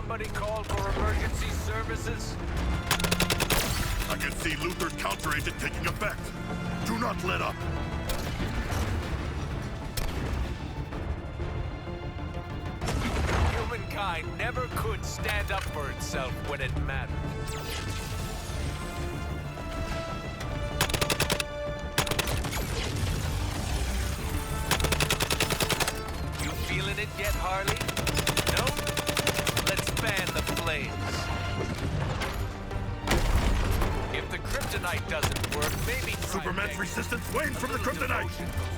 somebody call for emergency services? I can see Luther's counter-agent taking effect. Do not let up. Humankind never could stand up for itself when it mattered. You feeling it yet, Harley? No? Let's fan the flames. If the kryptonite doesn't work, maybe try Superman's next. resistance wanes from the kryptonite.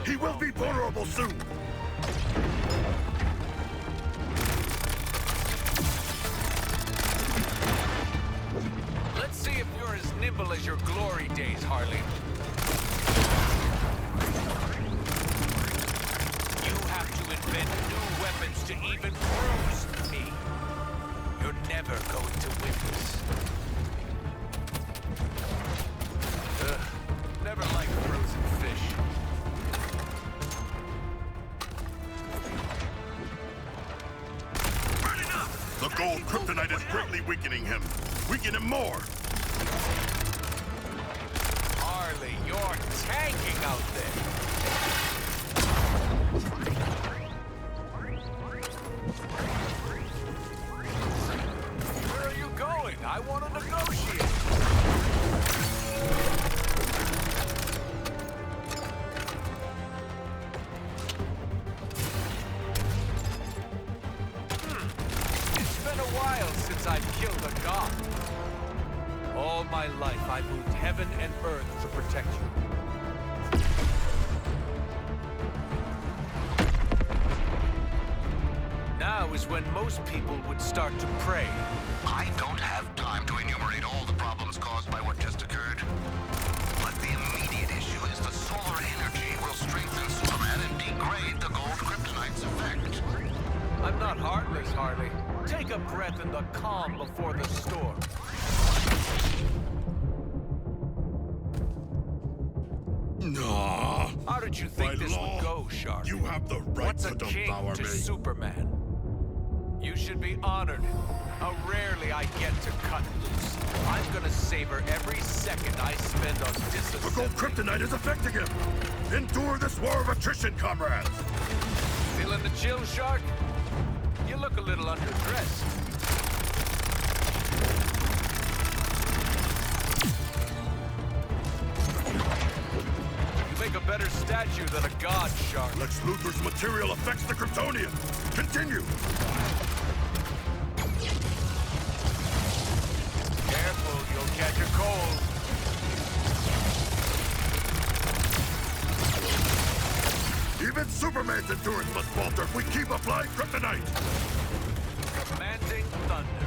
He will be vulnerable soon. Let's see if you're as nimble as your glory days, Harley. You have to invent new weapons to even bruise me. You're never going to win this. Never liked frozen fish. The gold kryptonite is greatly weakening him. Weaken him more. Harley, you're tanking out there. Where are you going? I want to negotiate. It's been a while since I've killed a god. All my life, I moved heaven and earth to protect you. Now is when most people would start to pray. I don't have time to enumerate all the problems caused by what just occurred. But the immediate issue is the solar energy will strengthen Superman and degrade the gold kryptonite's effect. I'm not heartless, Harley. Take a breath in the calm before the storm. No. How did you think By this law, would go, Shark? You have the right What's to a king devour to me. Superman? You should be honored. How rarely I get to cut loose. I'm gonna savor every second I spend on The disassembling. gold kryptonite is affecting him. Endure this war of attrition, comrades. Feeling the chill, Shark? You look a little underdressed. You make a better statue than a god, Shark. Lex Luthor's material affects the Kryptonian. Continue. Careful, you'll catch a cold. Even Superman's endurance must falter if we keep applying kryptonite. Commanding thunder.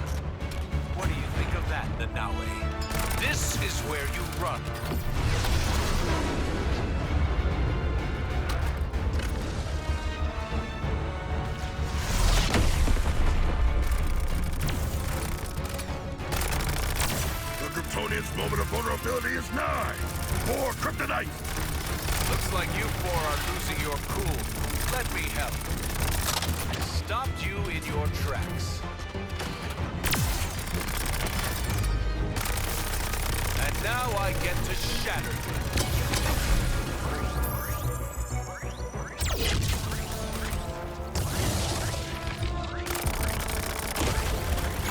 What do you think of that, Nanaue? This is where you run. The Kryptonian's moment of vulnerability is nigh. More kryptonite. Looks like you four are losing your cool. Let me help. Stopped you in your tracks. And now I get to shatter you.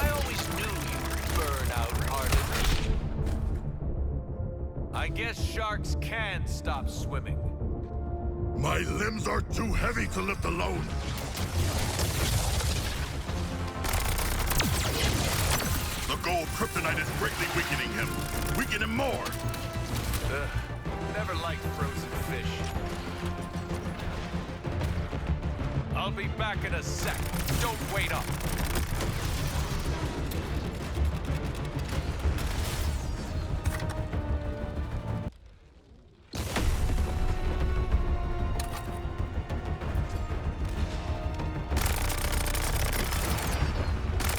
I always knew you'd burn out, Harley. I guess sharks can stop swimming. My limbs are too heavy to lift alone. The gold kryptonite is greatly weakening him. Weaken him more. Never liked frozen fish. I'll be back in a sec. Don't wait up.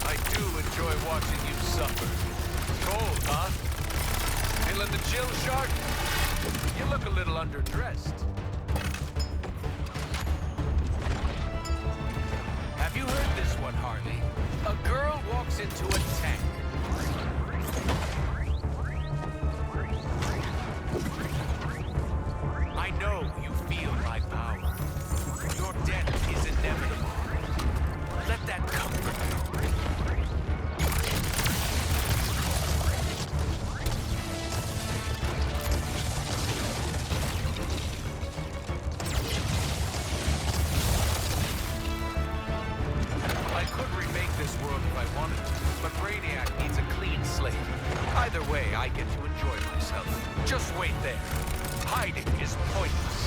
I do enjoy watching you suffer. Cold, huh? Feeling the chill, Shark? You look a little underdressed. Have you You heard this one, Harley. A girl walks into a tank. I know you feel my power. Your death is inevitable. Let that comfort you. I could remake this world if I wanted to, but Brainiac needs a clean slate. Either way, I get to enjoy myself. Just wait there. Hiding is pointless.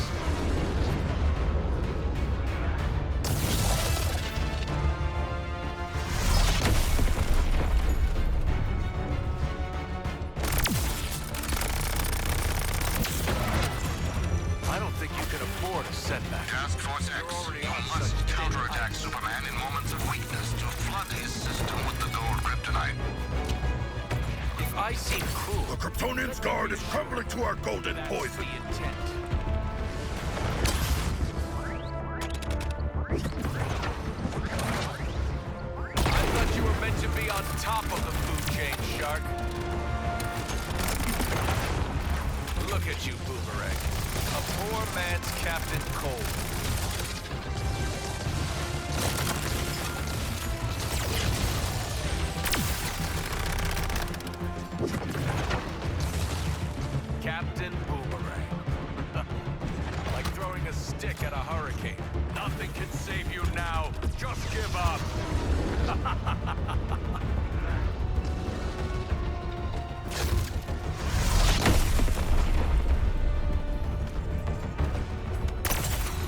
I don't think you can afford a setback. Task Force X, you must counterattack Superman in moments of weakness to flood his system with the gold kryptonite. If I seem cruel, The Kryptonian's guard is crumbling to our golden that's poison. the intent. I thought you were meant to be on top of the food chain, Shark. Look at you, Boomerang. A poor man's Captain Cold. Captain Boomerang. Like throwing a stick at a hurricane. Nothing can save you now. Just give up.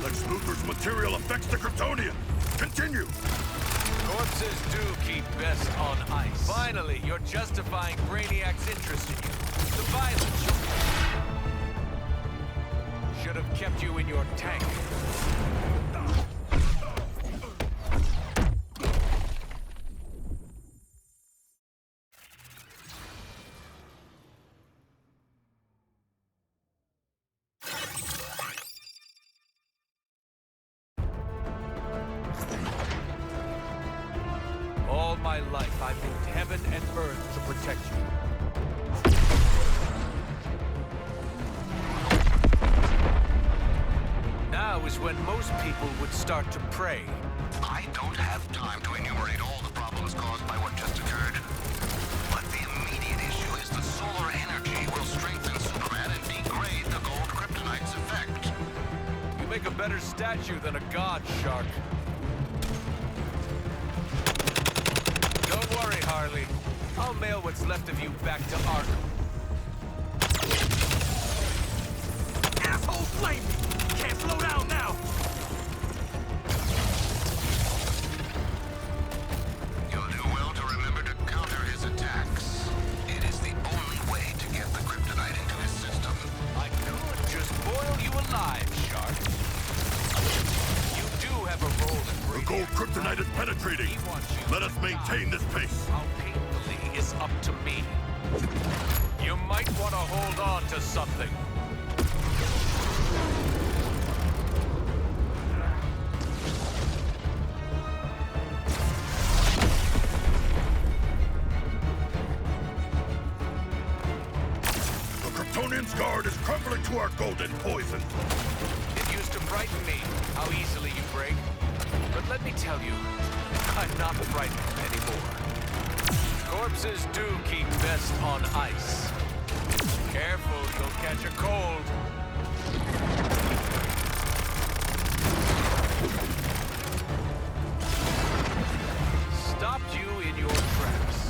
Lex Luthor's material affects the Kryptonian. Continue. Corpses do keep best on ice. Finally, you're justifying Brainiac's interest in you. The violence should have kept you in your tank. All my life, I've moved heaven and earth to protect you. Now is when most people would start to pray. I don't have time to enumerate all the problems caused by what just occurred. But the immediate issue is the solar energy will strengthen Superman and degrade the gold kryptonite's effect. You make a better statue than a god, Shark. Don't worry, Harley. I'll mail what's left of you back to Arkham. Asshole flame! Can't slow down now! You'll do well to remember to counter his attacks. It is the only way to get the kryptonite into his system. I could just boil you alive, Shark. You do have a role in The gold kryptonite is penetrating. He wants you Let us to maintain die. this pace. How painfully is up to me. You might want to hold on to something. The Kryptonian's guard is crumbling to our golden poison. It used to frighten me how easily you break. But let me tell you, I'm not frightened anymore. Corpses do keep best on ice. Careful, you'll catch a cold. Stopped you in your tracks.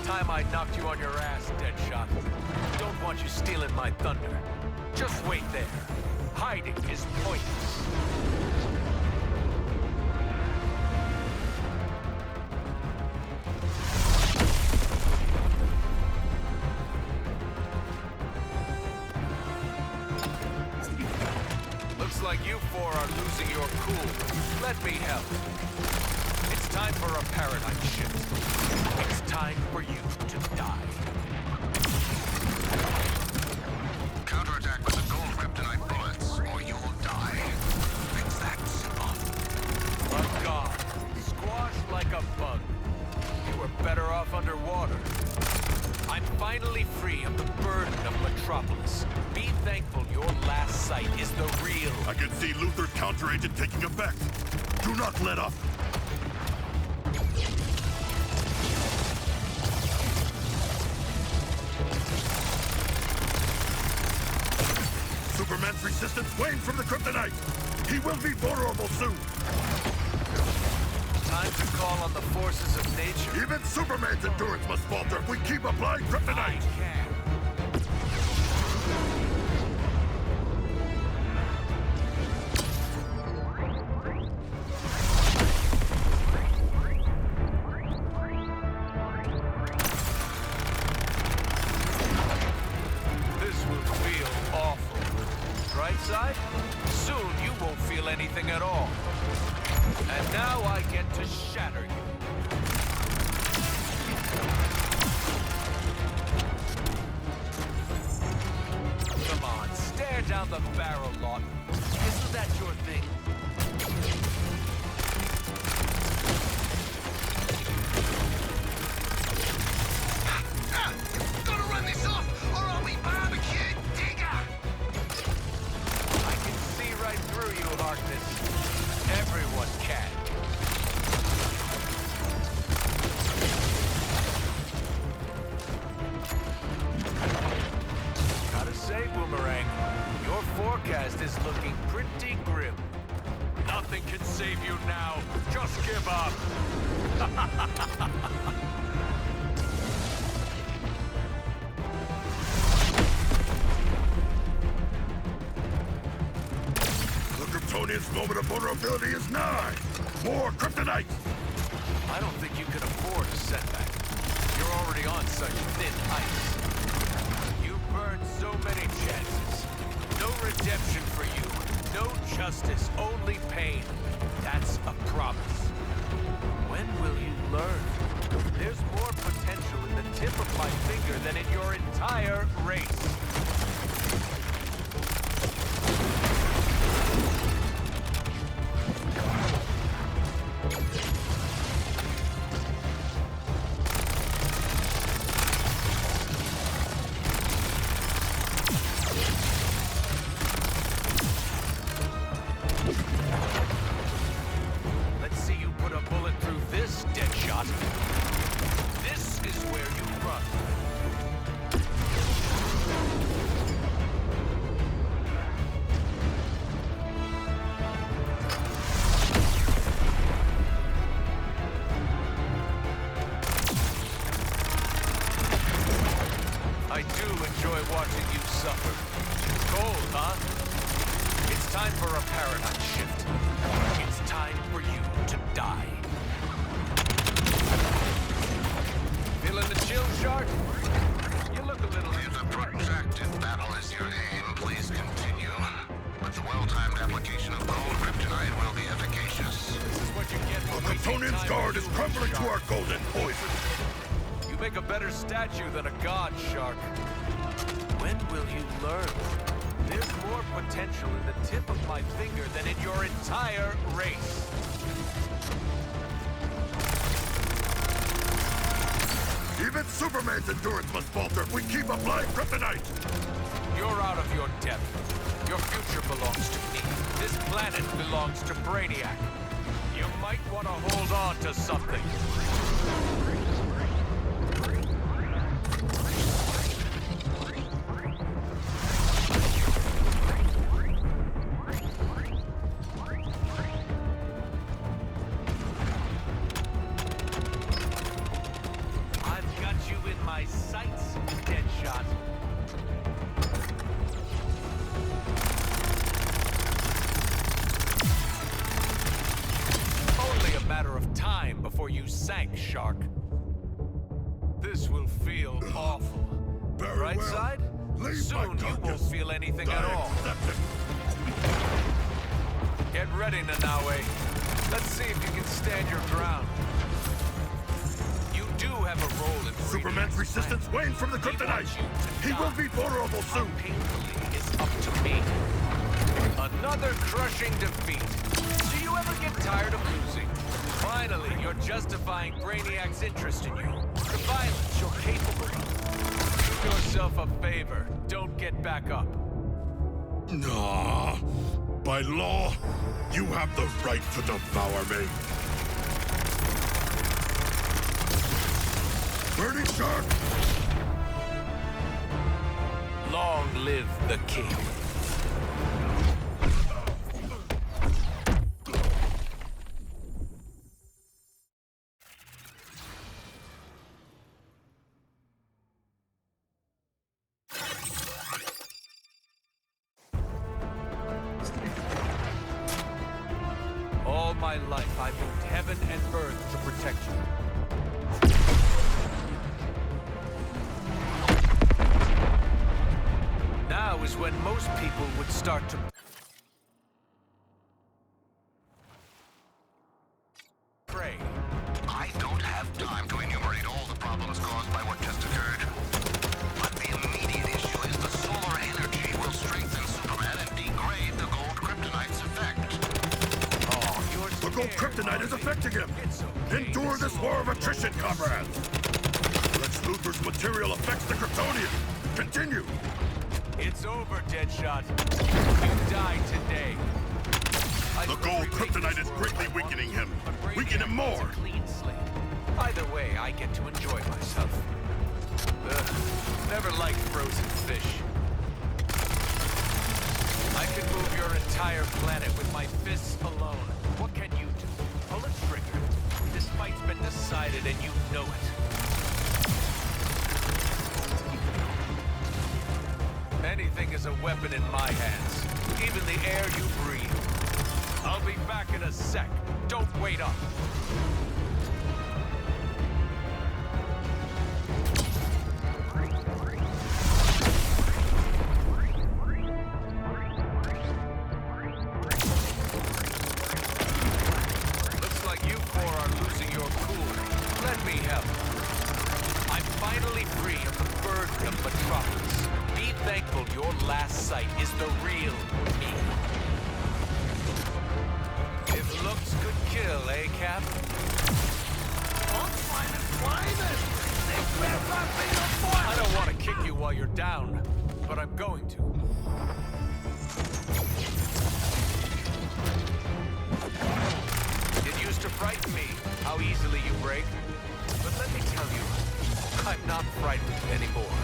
Time I knocked you on your ass, Deadshot. Don't want you stealing my thunder. Just wait there. Hiding is pointless. You four are losing your cool. Let me help. It's time for a paradigm shift. It's time for you to die. Counterattack with the gold kryptonite bullets, or you'll die. It's that simple. A god. Squashed like a bug. You were better off underwater. I'm finally free of the burden of Metropolis. Be thankful your last sight is the real. I can see Luther's counteragent taking effect. Do not let up. Superman's resistance wanes from the kryptonite. He will be vulnerable soon. Time to call on the forces of nature. Even Superman's endurance must falter if we keep applying I kryptonite. can. This will feel awful. Right side? Soon you won't feel anything at all. And now I get to shatter you. Come on, stare down the barrel, Lawton. Isn't that your thing? Gotta run this off, or I'll be barbecued, digger! I can see right through you, Harkness. Everyone can. Gotta say, Boomerang, your forecast is looking pretty grim. Nothing can save you now. Just give up. The Kryptonian's moment of vulnerability is nigh. More kryptonite. I don't think you can afford a setback. You're already on such thin ice. You burned so many chances. No redemption for you. No justice, only pain. That's a promise. When will you learn? There's more potential in the tip of my finger than in your entire race. Let's see you put a bullet through this, Deadshot. This is where you run. I do enjoy watching you suffer. Cold, huh? It's time for a paradigm shift. It's time for you to die. Feeling the chill, Shark? You look a little If the protracted battle is your aim, please continue. But the well-timed application of gold kryptonite will be efficacious. This is what you get The for wasting Kryptonian's time guard with is you, crumbling to Shark. our golden poison. You make a better statue than a god, Shark. When will you learn? There's more potential in the tip of my finger than in your entire race. Even Superman's endurance must falter if we keep applying kryptonite. You're out of your depth. Your future belongs to me. This planet belongs to Brainiac. You might want to hold on to something. I've got you in my sights, Deadshot. Only a matter of time before you sank, Shark. This will feel awful. Very Right well. side? Leave my Soon you won't carcass. feel anything I at all. accept it. Get ready, Nanawe. Let's see if you can stand your ground. You do have a role in Superman's resistance wanes from the kryptonite. He will be vulnerable soon. Painfully is up to me. Another crushing defeat. Do you ever get tired of losing? Finally, you're justifying Brainiac's interest in you. The violence you're capable of. Do yourself a favor. Don't get back up. Nah. By law, you have the right to devour me. Burning shark! Long live the king. All my life, I've moved heaven and earth to protect you. Now is when most people would start to pray. I don't have time to enumerate all the problems caused by what just occurred. But the immediate issue is the solar energy will strengthen Superman and degrade the gold kryptonite's effect. Oh, you're The gold kryptonite is affecting him. It's okay. Endure this war of attrition, comrades. Lex Luthor's material affects the Kryptonian. Continue. It's over, Deadshot. You die today. The gold kryptonite is greatly weakening him. Weaken him more. Clean slate. Either way, I get to enjoy myself. Never liked frozen fish. I can move your entire planet with my fists alone. What can you do? Pull a trigger. This fight's been decided and you know it. Anything is a weapon in my hands. Even the air you breathe. I'll be back in a sec. Don't wait up. Looks like you four are losing your cool. Let me help. I'm finally free of the burden of Metropolis. Be thankful your last sight is the real me. If looks could kill, eh, Cap? I don't want to kick you while you're down, but I'm going to. It used to frighten me how easily you break, but let me tell you, I'm not frightened anymore.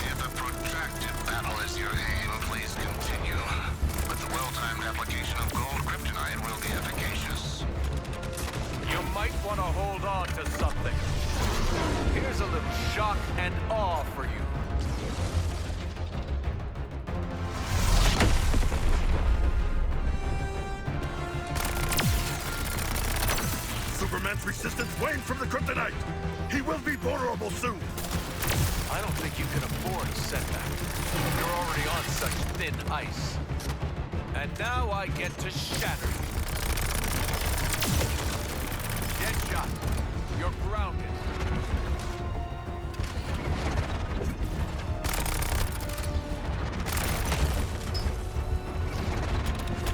If a protracted battle is your aim, please continue. But the well-timed application of gold kryptonite will be efficacious. You might want to hold on to something. Here's a little shock and awe for you. Superman's resistance wanes from the kryptonite. He will be vulnerable soon. I don't think you can afford a setback. You're already on such thin ice. And now I get to shatter you. Deadshot, you're grounded.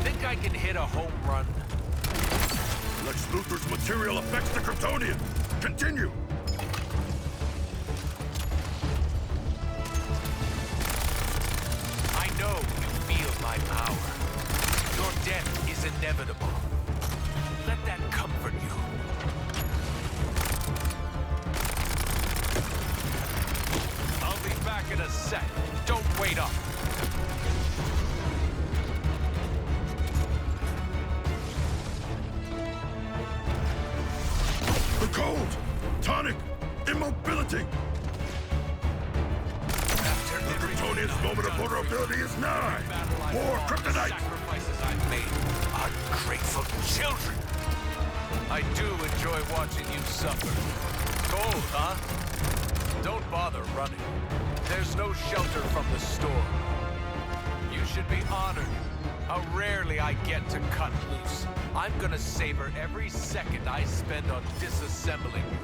Think I can hit a home run? Lex Luthor's material affects the Kryptonian. Continue. I know you feel my power. Your death is inevitable. Let that comfort you. I'll be back in a sec. Don't wait up. The cold, tonic, immobility. The Kryptonian's moment of vulnerability is nigh. More kryptonite. Sacrifices I've made. Ungrateful children. I do enjoy watching you suffer. Cold, huh? Don't bother running. There's no shelter from the storm. should be honored. How rarely I get to cut loose. I'm gonna savor every second I spend on disassembling you.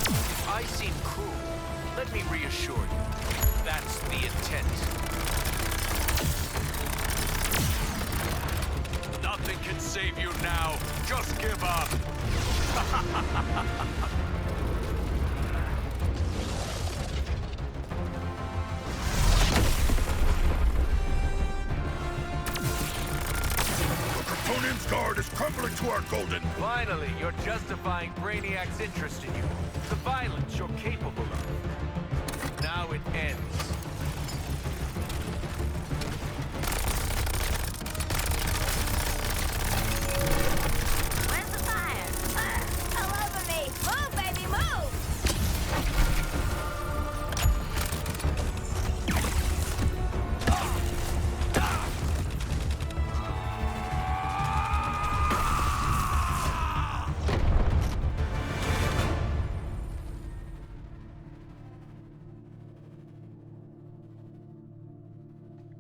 If I seem cruel, let me reassure you. That's the intent. Nothing can save you now. Just give up. The Kryptonian's guard is crumbling to our golden. Finally, you're justifying Brainiac's interest in you. The violence you're capable of. Now it ends. Where's the fire? All over me! Move, baby, move!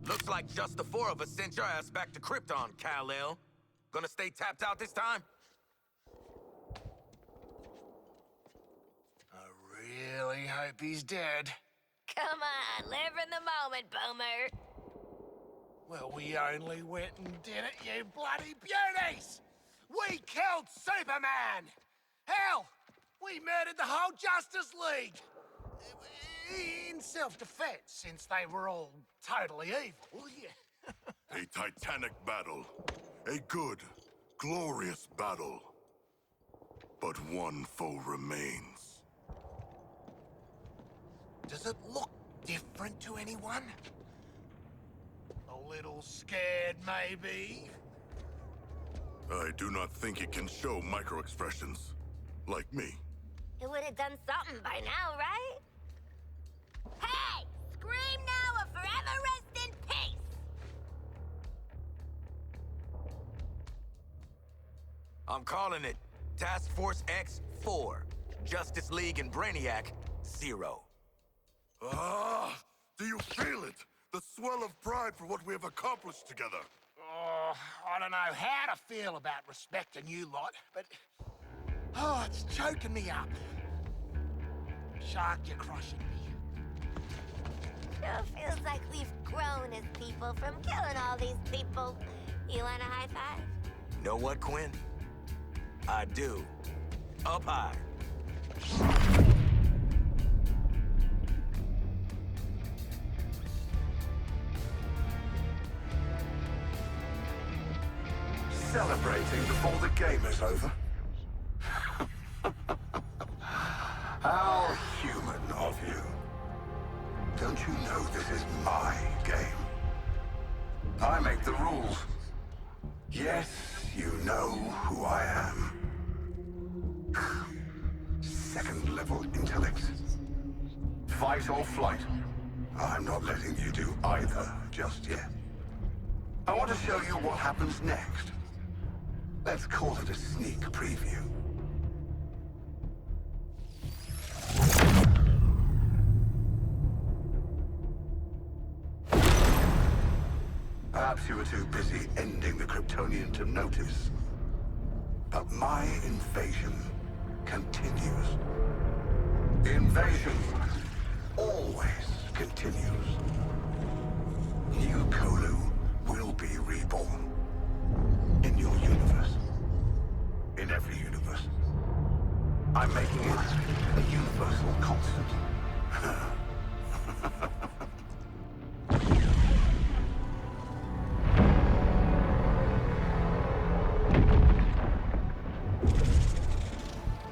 Looks like just the four of us sent your ass back to Krypton, Kal-El. Gonna stay tapped out this time? I really hope he's dead. Come on, live in the moment, Boomer. Well, we only went and did it, you bloody beauties! We killed Superman! Hell, we murdered the whole Justice League! In self-defense, since they were all totally evil, yeah. A titanic battle. A good, glorious battle. But one foe remains. Does it look different to anyone? A little scared, maybe? I do not think it can show micro-expressions. Like me. It would have done something by now, right? Hey! Scream now or forever rest in peace! I'm calling it Task Force X-4. Justice League and Brainiac, 0. Ah! Do you feel it? The swell of pride for what we have accomplished together. Oh, I don't know how to feel about respecting you lot, but... Oh, it's choking me up. Shark, you're crushing me. Sure feels like we've grown as people from killing all these people. You want a high five? Know what, Quinn? I do. Up high. Celebrating before the game is over. How human of you. Don't you know this is my game? I make the rules. Yes, you know who I am. Second-level intellect. Fight or flight. I'm not letting you do either just yet. I want to show you what happens next. Let's call it a sneak preview. Perhaps you were too busy ending the Kryptonian to notice. But my invasion continues. The invasion always continues. New Kolu will be reborn. In your universe. In every universe. I'm making it a universal constant.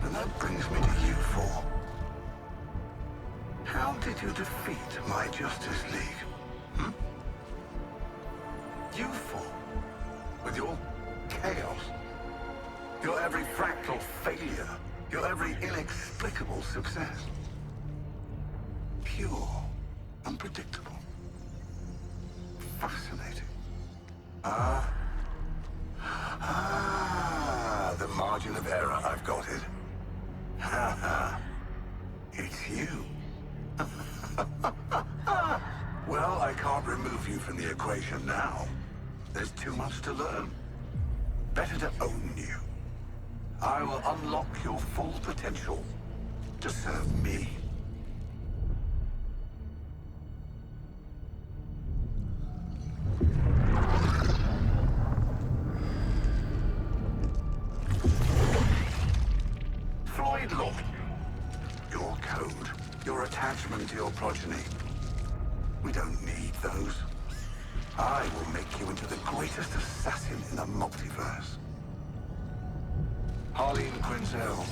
And that brings me to you four. How did you defeat my Justice League? You four. With your chaos. Your every fractal failure. Your every inexplicable success. Pure. Unpredictable. Fascinating. Ah. margin of error, I've got it. Ha ha. It's you. Well, I can't remove you from the equation now. There's too much to learn. Better to own you. I will unlock your full potential to serve me. Floyd Law. Your code, your attachment to your progeny. We don't need those. I will make you into the greatest assassin in the multiverse. Harleen Quinzel,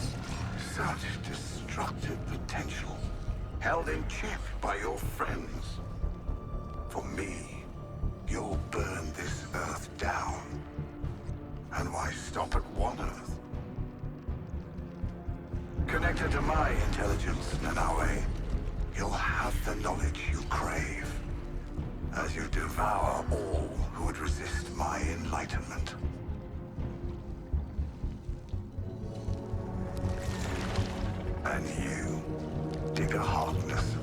such destructive potential, held in check by your friends. For me, you'll burn this Earth down. And why stop at one Earth? Connected to my intelligence, Nanawe, you'll have the knowledge you crave, as you devour all who would resist my enlightenment. And you, Digger Harkness,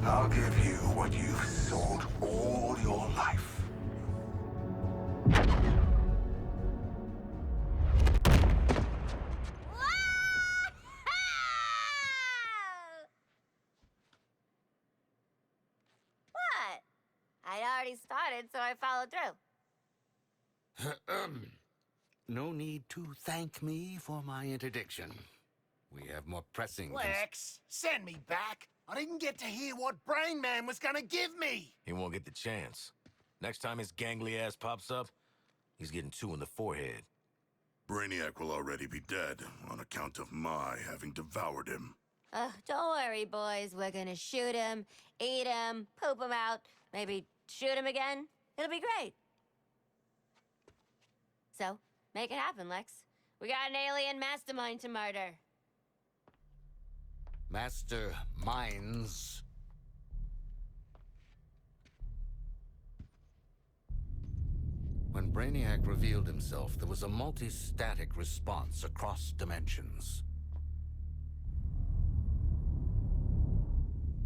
I'll give you what you've sought all your life. What? I'd already started, so I followed through. No need to thank me for my interdiction. We have more pressing... Lex, send me back. I didn't get to hear what Brain Man was gonna give me. He won't get the chance. Next time his gangly ass pops up, he's getting 2 in the forehead. Brainiac will already be dead on account of my having devoured him. Don't worry, boys. We're gonna shoot him, eat him, poop him out, maybe shoot him again. It'll be great. So, make it happen, Lex. We got an alien mastermind to murder. Master minds. When Brainiac revealed himself, there was a multi-static response across dimensions.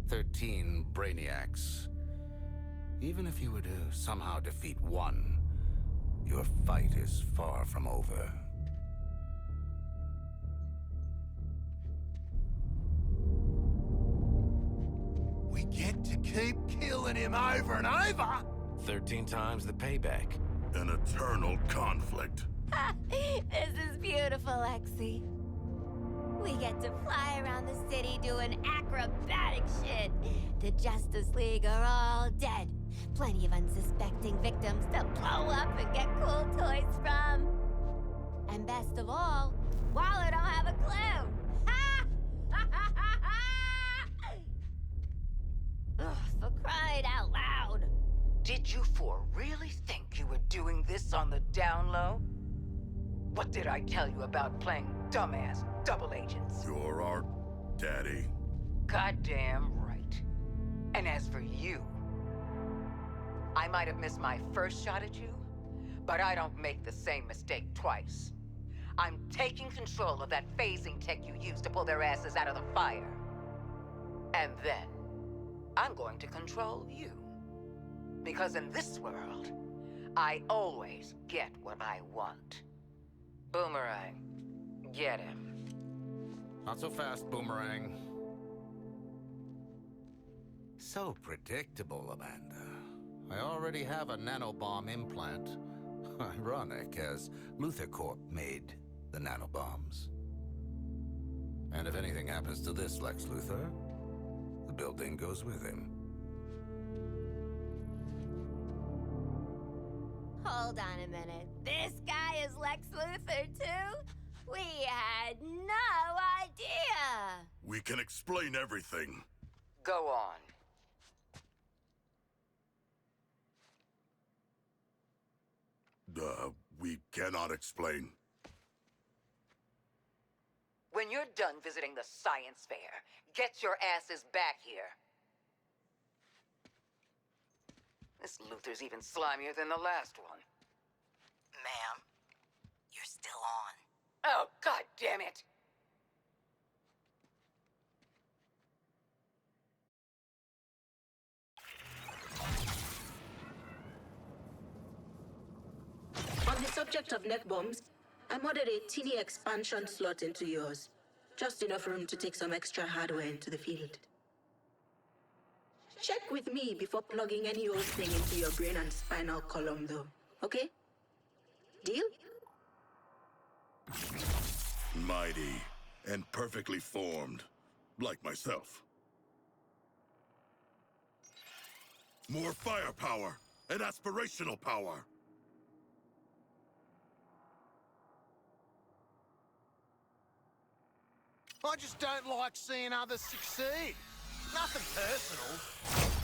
13 Brainiacs. Even if you were to somehow defeat one, your fight is far from over. We get to keep killing him over and over. 13 times the payback. An eternal conflict. This is beautiful, Lexi. We get to fly around the city doing acrobatic shit. The Justice League are all dead. Plenty of unsuspecting victims to blow up and get cool toys from. And best of all, Waller don't have a clue. Ugh, for crying out loud. Did you four really think you were doing this on the down low? What did I tell you about playing dumbass double agents? You're our daddy. Goddamn right. And as for you, I might have missed my first shot at you, but I don't make the same mistake twice. I'm taking control of that phasing tech you used to pull their asses out of the fire. And then, I'm going to control you. Because in this world, I always get what I want. Boomerang, get him. Not so fast, Boomerang. So predictable, Amanda. I already have a nanobomb implant. Ironic, as Luthor Corp made the nanobombs. And if anything happens to this Lex Luthor, the building goes with him. Hold on a minute. This guy is Lex Luthor, too? We had no idea. We can explain everything. Go on. We cannot explain. When you're done visiting the science fair, get your asses back here. This Luthor's even slimier than the last one. Ma'am, you're still on. damn it! On the subject of neck bombs, I modded a teeny expansion slot into yours. Just enough room to take some extra hardware into the field. Check with me before plugging any old thing into your brain and spinal column, though. Okay? Deal? Mighty and perfectly formed, like myself. More firepower and aspirational power. I just don't like seeing others succeed. Nothing personal.